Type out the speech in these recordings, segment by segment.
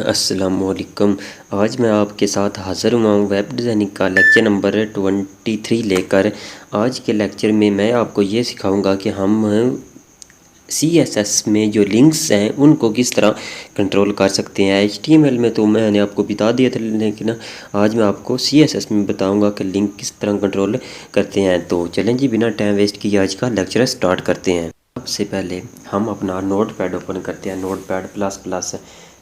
अस्सलामुअलैकुम। आज मैं आपके साथ हाज़िर हुआ हूँ वेब डिज़ाइनिंग का लेक्चर नंबर 23 लेकर। आज के लेक्चर में मैं आपको ये सिखाऊंगा कि हम CSS में जो लिंक्स हैं उनको किस तरह कंट्रोल कर सकते हैं। HTML में तो मैंने आपको बता दिया था, लेकिन आज मैं आपको CSS में बताऊंगा कि लिंक किस तरह कंट्रोल करते हैं। तो चलें जी, बिना टाइम वेस्ट किए आज का लेक्चर स्टार्ट करते हैं। सबसे पहले हम अपना नोटपैड ओपन करते हैं, नोटपैड प्लस प्लस।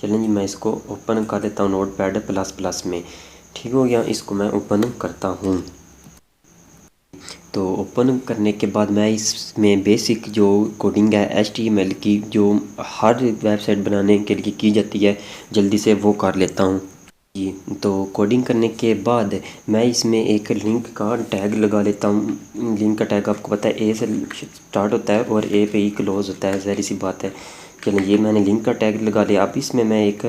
चलें जी, मैं इसको ओपन कर देता हूँ नोटपैड प्लस प्लस में। ठीक हो गया, इसको मैं ओपन करता हूँ। तो ओपन करने के बाद मैं इसमें बेसिक जो कोडिंग है HTML की, जो हर वेबसाइट बनाने के लिए की जाती है, जल्दी से वो कर लेता हूँ जी। तो कोडिंग करने के बाद मैं इसमें एक लिंक का टैग लगा लेता हूँ। लिंक का टैग आपको पता है A से स्टार्ट होता है और A पे ही क्लोज होता है, ज़ाहिर सी बात है। चलिए, ये मैंने लिंक का टैग लगा लिया। अब इसमें मैं एक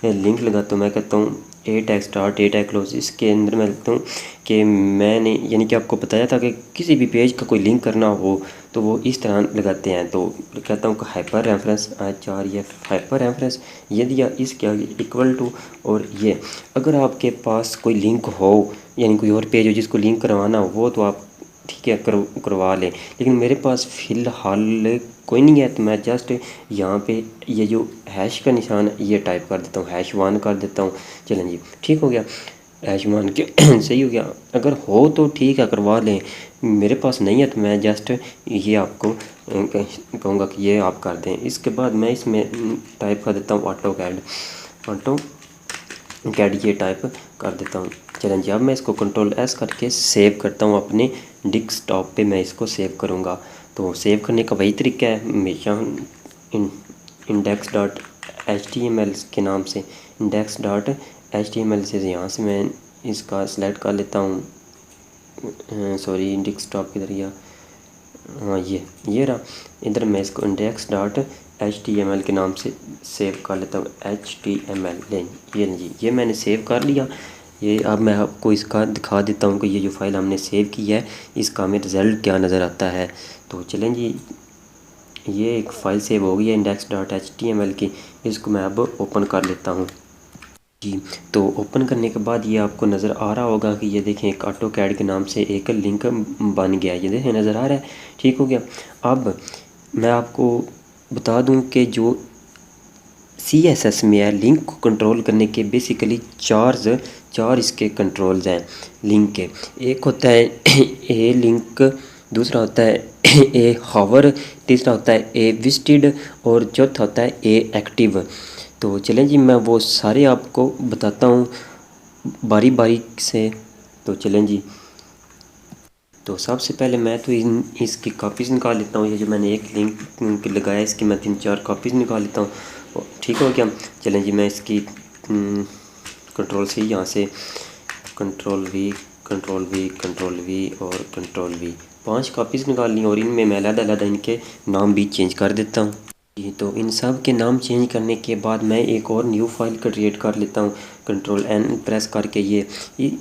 लिंक लगाता हूँ। मैं कहता हूँ A tag start, A tag close. इसके अंदर मैं लिखता हूँ कि मैंने यानी कि आपको बताया था कि किसी भी पेज का कोई लिंक करना हो तो वो इस तरह लगाते हैं। तो कहता हूँ कि हाइपर रेफरेंस HR, ये हाइपर रेफरेंस ये दिया, इसके आगे इक्वल टू, और ये अगर आपके पास कोई लिंक हो यानी कोई और पेज हो जिसको लिंक करवाना हो वो तो आप ठीक है करवा लें, लेकिन मेरे पास फ़िलहाल कोई नहीं है। तो मैं जस्ट यहाँ पे ये जो हैश का निशान है ये टाइप कर देता हूँ, #1 कर देता हूँ। चलें जी, ठीक हो गया, #1 के सही हो गया। अगर हो तो ठीक है करवा लें, मेरे पास नहीं है तो मैं जस्ट ये आपको कहूँगा कि ये आप कर दें। इसके बाद मैं इसमें टाइप कर देता हूँ ऑटो कैड, ये टाइप कर देता हूँ। चलें जी, अब मैं इसको Ctrl+S करके सेव करता हूँ। अपने डेस्कटॉप पे मैं इसको सेव करूँगा। तो सेव करने का वही तरीका है, हमेशा index.html के नाम से, index.html से यहाँ से मैं इसका सेलेक्ट कर लेता हूँ। सॉरी, डेस्कटॉप किधर गया? हाँ, ये रहा। इधर मैं इसको index.html के नाम से सेव कर लेता हूँ। HTML ये जी, ये मैंने सेव कर लिया। ये अब मैं आपको इसका दिखा देता हूँ कि ये जो फाइल हमने सेव की है इसका हमें रिज़ल्ट क्या नज़र आता है। तो चलें जी, ये एक फ़ाइल सेव हो गई है index.html की। इसको मैं अब ओपन कर लेता हूँ जी। तो ओपन करने के बाद ये आपको नज़र आ रहा होगा कि ये देखें एक ऑटो कैड के नाम से एक लिंक बन गया है। ये देखें, नज़र आ रहा है। ठीक हो गया। अब मैं आपको बता दूं कि जो CSS में है लिंक को कंट्रोल करने के बेसिकली चार इसके कंट्रोल्स हैं लिंक के। एक होता है ए लिंक, दूसरा होता है ए हावर, तीसरा होता है ए विजिटेड और चौथा होता है ए एक्टिव। तो चलें जी, मैं वो सारे आपको बताता हूँ बारी बारी से। तो चलें जी, तो सबसे पहले मैं तो इसकी कापीज़ निकाल लेता हूँ। ये जो मैंने एक लिंक लगाया इसकी मैं 3-4 कापीज़ निकाल लेता हूँ। ठीक हो क्या? चलें जी, मैं इसकी Ctrl+C, यहाँ से Ctrl+V, Ctrl+V और Ctrl+V 5 कापीज़ निकाल ली और इनमें मैं अलग-अलग इनके नाम भी चेंज कर देता हूँ। तो इन सब के नाम चेंज करने के बाद मैं एक और न्यू फाइल क्रिएट कर लेता हूँ Ctrl+N प्रेस करके। ये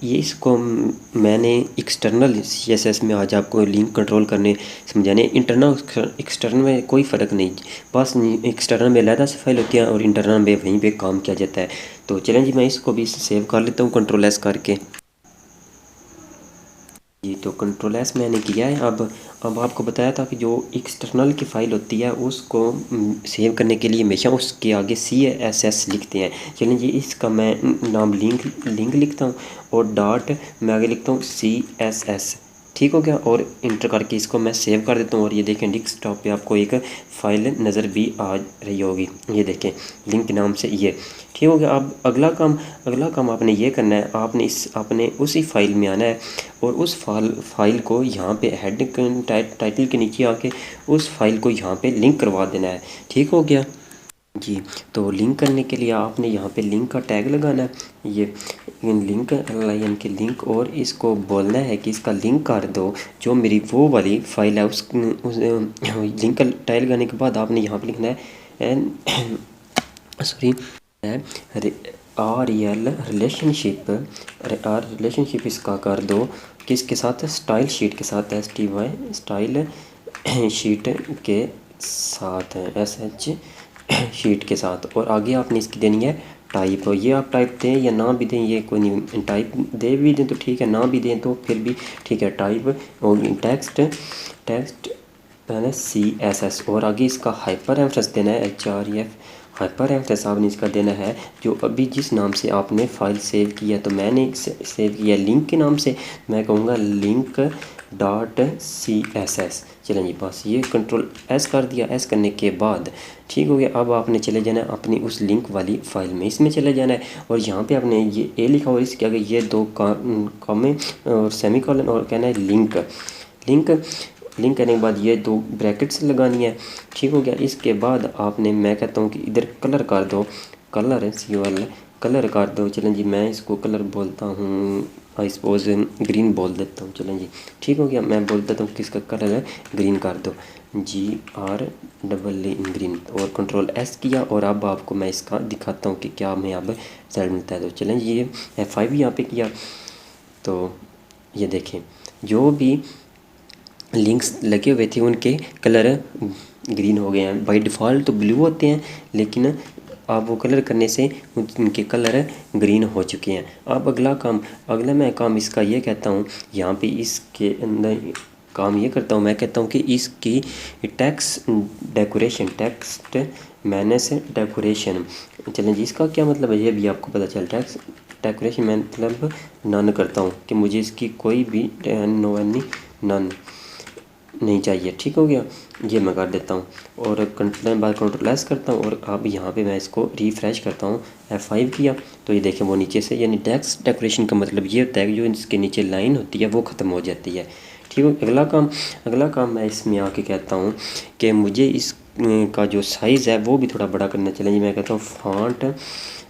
इसको मैंने एक्सटर्नल CSS में आज आपको लिंक कंट्रोल करने समझाने। इंटरनल एक्सटर्नल में कोई फ़र्क नहीं, बस एक्सटर्नल में अलग से फाइल होती है और इंटरनल में वहीं पे काम किया जाता है। तो चलें जी, मैं इसको भी सेव कर लेता हूँ Ctrl+S करके जी। तो Ctrl+S मैंने किया है। अब आपको बताया था कि जो एक्सटर्नल की फ़ाइल होती है उसको सेव करने के लिए हमेशा उसके आगे CSS लिखते हैं। चलिए जी, इसका मैं नाम लिंक लिखता हूँ और डॉट मैं आगे लिखता हूँ CSS। ठीक हो गया, और इंटर करके इसको मैं सेव कर देता हूँ। और ये देखें, डेस्कटॉप पे आपको एक फ़ाइल नज़र भी आ रही होगी, ये देखें लिंक के नाम से ये। ठीक हो गया। अब अगला काम आपने ये करना है, आपने उसी फाइल में आना है और उस फाइल को यहाँ पे हेड टाइटल के नीचे आके उस फाइल को यहाँ पे लिंक करवा देना है। ठीक हो गया जी। तो लिंक करने के लिए आपने यहाँ पे लिंक का टैग लगाना है, ये लिंक लाइन के लिंक, और इसको बोलना है कि इसका लिंक कर दो जो मेरी वो वाली फाइल है। उस लिंक का टैग लगाने के बाद आपने यहाँ पे लिखना है सॉरी रिलेशनशिप इसका कर दो किसके साथ? स्टाइल शीट के साथ, STY स्टाइल शीट के साथ है, SH शीट के साथ। और आगे आपने इसकी देनी है टाइप, ये आप टाइप दें या ना भी दें ये कोई नहीं, टाइप दे भी दें तो ठीक है, ना भी दें तो फिर भी ठीक है। टाइप और टेक्स्ट मैंने CSS और आगे इसका हाइपर एम्फेसिस देना है HREF, हाइपर एम्फेसिस आपने इसका देना है जो अभी जिस नाम से आपने फ़ाइल सेव किया। तो मैंने सेव किया लिंक के नाम से, मैं कहूँगा link.css। चलें जी, बस ये कंट्रोल S कर दिया। S करने के बाद ठीक हो गया। अब आपने चले जाना है अपनी उस लिंक वाली फ़ाइल में, इसमें चले जाना है और यहाँ पे आपने ये ए लिखा और इसके आगे ये दो कॉमे और सेमीकोलन और कहना है लिंक करने के बाद ये दो ब्रैकेट्स लगानी है। ठीक हो गया। इसके बाद आपने, मैं कहता हूँ कि इधर कलर कर दो, कलर COL कलर कर दो। चलें जी, मैं इसको कलर बोलता हूँ, आई सपोज ग्रीन बोल देता हूँ। चलें जी, ठीक हो गया। मैं बोल देता हूँ कि इसका कलर है ग्रीन कर दो, GREE ग्रीन, और कंट्रोल S किया। और अब आपको मैं इसका दिखाता हूँ कि क्या हमें अब रिजल्ट मिलता है। तो चलें जी, ये F5 यहाँ पे किया तो ये देखें जो भी लिंक्स लगे हुए थे उनके कलर ग्रीन हो गए हैं। बाय डिफ़ॉल्ट तो ब्लू होते हैं, लेकिन आप वो कलर करने से उनके कलर ग्रीन हो चुके हैं। अब अगला मैं काम इसका ये कहता हूँ, यहाँ पे इसके अंदर काम ये करता हूँ, मैं कहता हूँ कि इसकी टेक्स्ट मैनेज डेकोरेशन। चलें जी, इसका क्या मतलब है ये भी आपको पता चल। टेक्स्ट डेकोरेशन मतलब नन करता हूँ कि मुझे इसकी कोई भी नन नहीं चाहिए। ठीक हो गया, ये मैं कर देता हूँ और कंट्रोल S करता हूँ। और अब यहाँ पे मैं इसको रिफ़्रेश करता हूँ, F5 किया तो ये देखें वो नीचे से, यानी टेक्स्ट डेकोरेशन का मतलब ये होता है कि जो इसके नीचे लाइन होती है वो ख़त्म हो जाती है। ठीक हो। अगला काम मैं इसमें आके कहता हूँ कि मुझे इस का जो साइज़ है वो भी थोड़ा बड़ा करना। चलें जी, मैं कहता हूँ फॉन्ट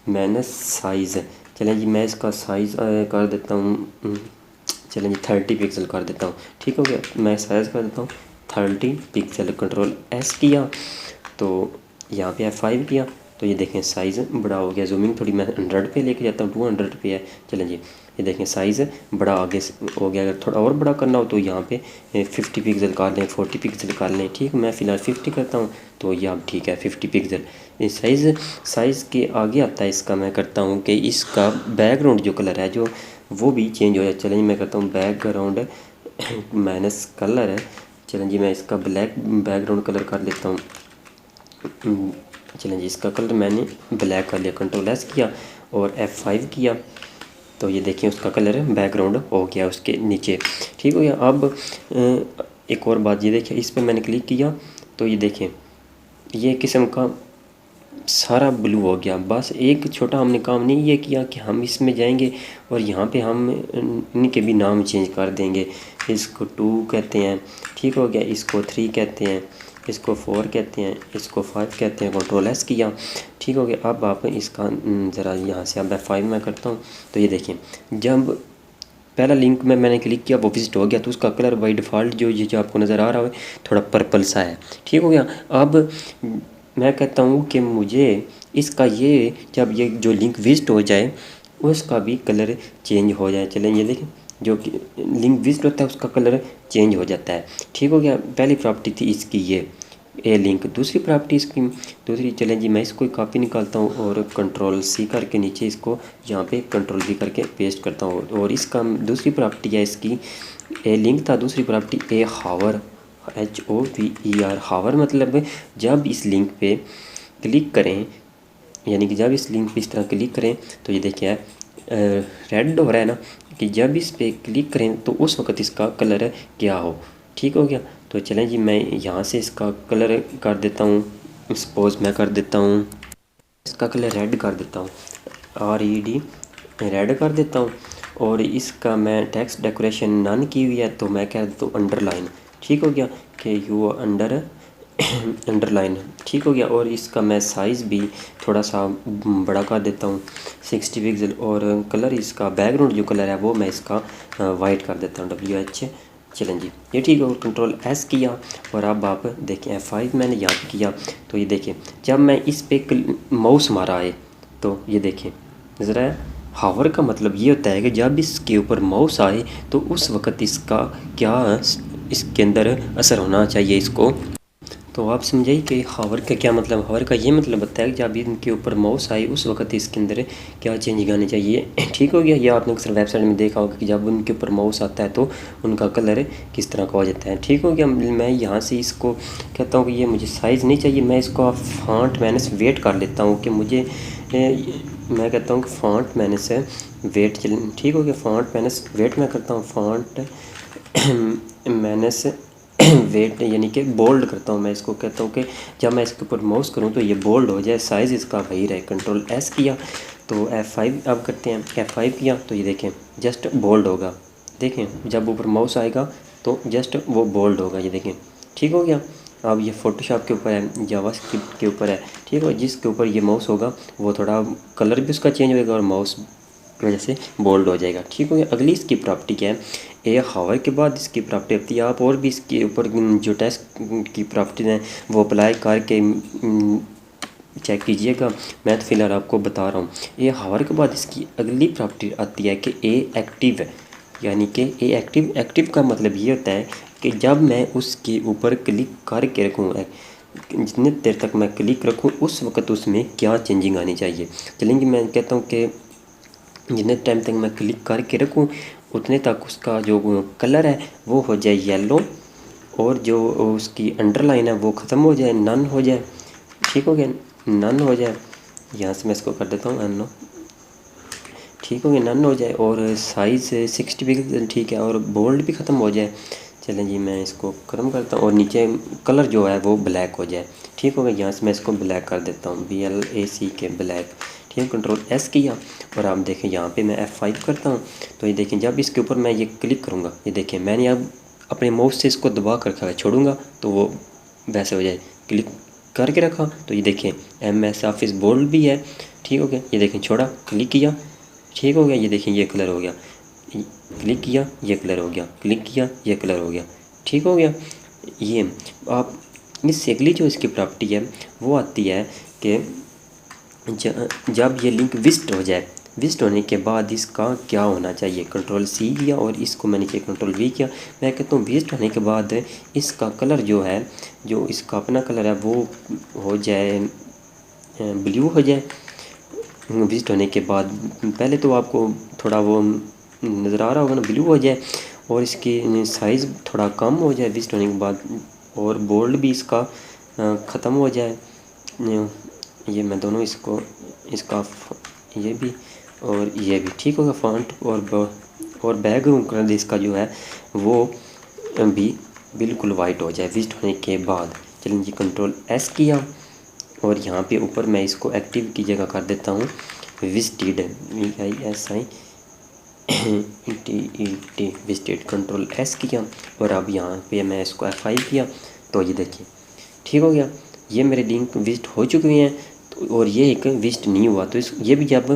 मैनेज साइज़। चलें जी, मैं इसका साइज़ कर देता हूँ, चलें जी 30 पिक्सल कर देता हूँ। ठीक हो गया, मैं साइज़ कर देता हूँ 30 पिक्सल। कंट्रोल S किया तो यहाँ पे F5 किया तो ये देखें साइज़ बड़ा हो गया। जूमिंग थोड़ी मैं 100 पे लेके जाता हूँ, 200 पे है। चलें जी, ये देखें साइज़ बड़ा आगे हो गया। अगर थोड़ा और बड़ा करना हो तो यहाँ पे 50 पिक्सल कर लें, 40 पिक्सल कर लें। ठीक, मैं फ़िलहाल 50 करता हूँ तो ये अब ठीक है 50 पिक्सल। इस साइज़ के आगे आता है इसका, मैं करता हूँ कि इसका बैकग्राउंड जो कलर है जो वो भी चेंज हो जाए। चलें जी, मैं करता हूँ बैकग्राउंड माइनस कलर है। चलें जी, मैं इसका ब्लैक बैकग्राउंड कलर कर लेता हूँ। चलें जी, इसका कलर मैंने ब्लैक कर लिया। कंट्रोल S किया और F5 किया तो ये देखिए उसका कलर बैकग्राउंड हो गया उसके नीचे। ठीक हो गया। अब एक और बात ये देखिए, इस पर मैंने क्लिक किया तो ये देखें ये किस्म का सारा ब्लू हो गया। बस एक छोटा हमने काम नहीं ये किया कि हम इसमें जाएंगे और यहाँ पे हम इनके भी नाम चेंज कर देंगे। इसको 2 कहते हैं, ठीक हो गया, इसको 3 कहते हैं, इसको 4 कहते हैं, इसको 5 कहते हैं। कंट्रोल S किया, ठीक हो गया। अब आप इसका ज़रा यहाँ से अब F5 मैं करता हूँ तो ये देखिए जब पहला लिंक में मैंने क्लिक किया वो विजिट हो गया तो उसका कलर बाई डिफ़ॉल्ट जो आपको नज़र आ रहा है थोड़ा पर्पल सा है। ठीक हो गया। अब मैं कहता हूँ कि मुझे इसका ये जब ये जो लिंक विजिट हो जाए उसका भी कलर चेंज हो जाए। चलें ये देखें जो कि लिंक विजिट होता है उसका कलर चेंज हो जाता है। ठीक हो गया। पहली प्रॉपर्टी थी इसकी ये लिंक। दूसरी प्रॉपर्टी इसकी दूसरी, चलें जी मैं इसको कॉपी निकालता हूँ और कंट्रोल C करके नीचे इसको यहाँ पे कंट्रोल V करके पेस्ट करता हूँ। और इसका दूसरी प्रॉपर्टी है इसकी ए लिंक था, दूसरी प्रॉपर्टी ए हावर HOVER। हावर मतलब जब इस लिंक पे क्लिक करें, यानी कि जब इस लिंक पे इस तरह क्लिक करें तो ये देखिए रेड हो रहा है ना, कि जब इस पे क्लिक करें तो उस वक्त इसका कलर क्या हो। ठीक हो गया। तो चलें जी मैं यहाँ से इसका कलर कर देता हूँ, सपोज मैं कर देता हूँ इसका कलर रेड कर देता हूँ, RED रेड कर देता हूँ। और इसका मैं टेक्स्ट डेकोरेशन नन की हुई है तो मैं कह देता हूँ अंडरलाइन। ठीक हो गया कि यू अंडरलाइन। ठीक हो गया। और इसका मैं साइज़ भी थोड़ा सा बड़ा कर देता हूँ 60 पिक्सल। और कलर इसका बैकग्राउंड जो कलर है वो मैं इसका वाइट कर देता हूँ WH। चलें जी ये ठीक है। कंट्रोल S किया और अब आप देखें F5 मैंने याद किया तो ये देखें जब मैं इस पे माउस मारा है तो ये देखें नज़र आया। हावर का मतलब ये होता है कि जब इसके ऊपर माउस आए तो उस वक़्त इसका क्या इसके अंदर असर होना चाहिए इसको। तो आप समझाइए कि हावर का क्या मतलब। हावर का ये मतलब होता है कि जब इनके ऊपर माउस आए उस वक्त इसके अंदर क्या चेंजिंग आनी चाहिए। ठीक हो गया। या आपने अक्सर वेबसाइट में देखा होगा कि जब उनके ऊपर माउस आता है तो उनका कलर किस तरह का हो जाता है। ठीक हो गया। मैं यहाँ से इसको कहता हूँ कि ये मुझे साइज़ नहीं चाहिए, मैं इसको आप फॉन्ट मैनेज वेट कर लेता हूँ कि मुझे मैं कहता हूँ कि फॉन्ट मैनेज वेट चल। ठीक हो गया। फॉन्ट मैनेज वेट मैं करता हूँ, फॉन्ट मैनेज वेट यानी कि बोल्ड करता हूँ। मैं इसको कहता हूँ कि जब मैं इसके ऊपर माउस करूँ तो ये बोल्ड हो जाए, साइज़ इसका वही रहे। कंट्रोल एस किया तो F5 अब करते हैं, F5 किया तो ये देखें जस्ट बोल्ड होगा। देखें जब ऊपर माउस आएगा तो जस्ट वो बोल्ड होगा, ये देखें। ठीक हो गया। अब ये फ़ोटोशॉप के ऊपर है, जावास्क्रिप्ट के ऊपर है। ठीक है। जिसके ऊपर ये माउस होगा वो थोड़ा कलर भी उसका चेंज होगा और माउस की वजह से बोल्ड हो जाएगा। ठीक हो गया। अगली इसकी प्रॉपर्टी क्या है, ए हावर के बाद इसकी प्रॉपर्टी होती है। आप और भी इसके ऊपर जो टेस्ट की प्रॉपर्टीज हैं वो अप्लाई करके चेक कीजिएगा। मैं तो फिलहाल आपको बता रहा हूँ। ए हावर के बाद इसकी अगली प्रॉपर्टी आती है कि ए एक्टिव है, यानी कि ए एक्टिव। एक्टिव का मतलब ये होता है कि जब मैं उसके ऊपर क्लिक करके रखूँ, जितनी देर तक मैं क्लिक रखूँ उस वक्त उसमें क्या चेंजिंग आनी चाहिए। चलेंगे। मैं कहता हूँ कि जितने टाइम तक मैं क्लिक करके रखूँ उतने तक उसका जो कलर है वो हो जाए येलो, और जो उसकी अंडरलाइन है वो ख़त्म हो जाए, नन हो जाए। ठीक हो गया। नन हो जाए। यहाँ से मैं इसको कर देता हूँ अनो। ठीक हो गया। नन हो जाए और साइज़ 60 पिक्सल ठीक है, और बोल्ड भी ख़त्म हो जाए। चलें जी मैं इसको ख़त्म करता हूँ और नीचे कलर जो है वो ब्लैक हो जाए। ठीक हो गया। यहाँ से मैं इसको ब्लैक कर देता हूँ, BLACK ब्लैक। ठीक। कंट्रोल एस किया और आप देखें यहाँ पे मैं F5 करता हूँ तो ये देखें जब इसके ऊपर मैं ये क्लिक करूँगा, ये देखें मैंने अब अपने माउस से इसको दबा कर रखा है, छोड़ूंगा तो वो वैसे हो जाए। क्लिक करके रखा तो ये देखें MS ऑफिस बोल्ड भी है। ठीक हो गया। ये देखें छोड़ा, क्लिक किया, ठीक हो गया। ये देखें ये कलर हो गया, क्लिक किया ये कलर हो गया, क्लिक किया ये कलर हो गया। ठीक हो गया। ये आप इससे अगली जो इसकी प्रॉपर्टी है वो आती है कि जब ये लिंक विजिट हो जाए, विजिट होने के बाद इसका क्या होना चाहिए। कंट्रोल C किया और इसको मैंने किया कंट्रोल V किया। मैं कहता हूँ विजिट होने के बाद इसका कलर जो है, जो इसका अपना कलर है वो हो जाए ब्लू हो जाए। विजिट होने के बाद पहले तो आपको थोड़ा वो नज़र आ रहा होगा ना, ब्लू हो जाए, और इसकी साइज़ थोड़ा कम हो जाए विजिट होने के बाद, और बोल्ड भी इसका ख़त्म हो जाए। ये मैं दोनों इसको इसका ये भी और ये भी ठीक होगा। फॉन्ट और बैकग्राउंड कलर इसका जो है वो भी बिल्कुल वाइट हो जाए विजिट होने के बाद। चलिए जी कंट्रोल S किया और यहाँ पे ऊपर मैं इसको एक्टिव की जगह कर देता हूँ visited, VISITED visited. Control S किया और अब यहाँ पे मैं इसको F5 किया तो ये देखिए ठीक हो गया। ये मेरे लिंक विजिट हो चुके हैं तो, और ये एक विजिट नहीं हुआ तो ये भी जब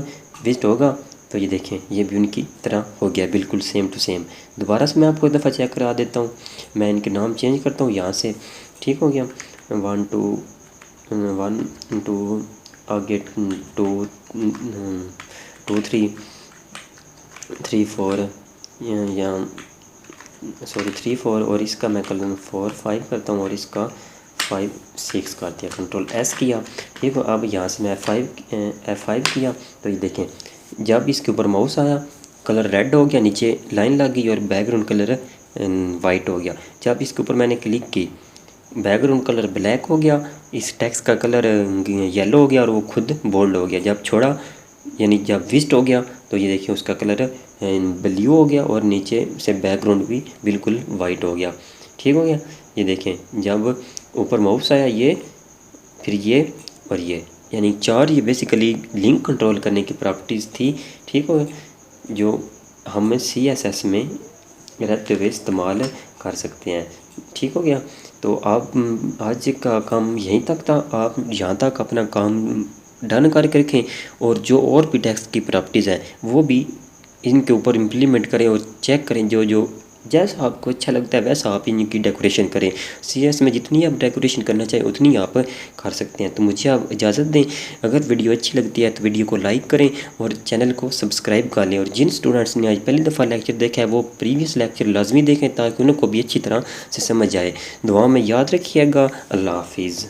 विजिट होगा तो ये देखें ये भी उनकी तरह हो गया बिल्कुल सेम टू सेम। दोबारा से मैं आपको एक दफ़ा चेक करा देता हूँ। मैं इनके नाम चेंज करता हूँ यहाँ से। ठीक हो गया। 1 2 आगे 2 2 3 4 या सॉरी 3 4 और इसका मैं कलर 4 5 करता हूँ और इसका 5 6 कर दिया। कंट्रोल S किया। ठीक है। अब यहाँ से मैं F5 किया तो ये देखें जब इसके ऊपर माउस आया कलर रेड हो गया, नीचे लाइन लग गई और बैकग्राउंड कलर वाइट हो गया। जब इसके ऊपर मैंने क्लिक की बैकग्राउंड कलर ब्लैक हो गया, इस टेक्स्ट का कलर येलो हो गया और वो खुद बोल्ड हो गया। जब छोड़ा यानी जब विजिट हो गया तो ये देखिए उसका कलर ब्लू हो गया और नीचे से बैकग्राउंड भी बिल्कुल वाइट हो गया। ठीक हो गया। ये देखें जब ऊपर माउस आया ये, फिर ये और ये, यानी 4 ये बेसिकली लिंक कंट्रोल करने की प्रॉपर्टीज़ थी। ठीक हो गया, जो हम CSS में रहते हुए इस्तेमाल कर सकते हैं। ठीक हो गया। तो आप आज का काम यहीं तक था। आप यहाँ तक अपना काम डन करके रखें और जो और भी टेक्स्ट की प्रॉपर्टीज़ हैं वो भी इनके ऊपर इम्प्लीमेंट करें और चेक करें जो जो जैसा आपको अच्छा लगता है वैसा आप इनकी डेकोरेशन करें। सीएस में जितनी आप डेकोरेशन करना चाहें उतनी आप कर सकते हैं। तो मुझे आप इजाज़त दें। अगर वीडियो अच्छी लगती है तो वीडियो को लाइक करें और चैनल को सब्सक्राइब कर लें। और जिन स्टूडेंट्स ने आज पहली दफ़ा लेक्चर देखा है वो प्रीवियस लेक्चर लाजमी देखें ताकि उनको भी अच्छी तरह से समझ आए। दुआ में याद रखिएगा। अल्लाह हाफिज़।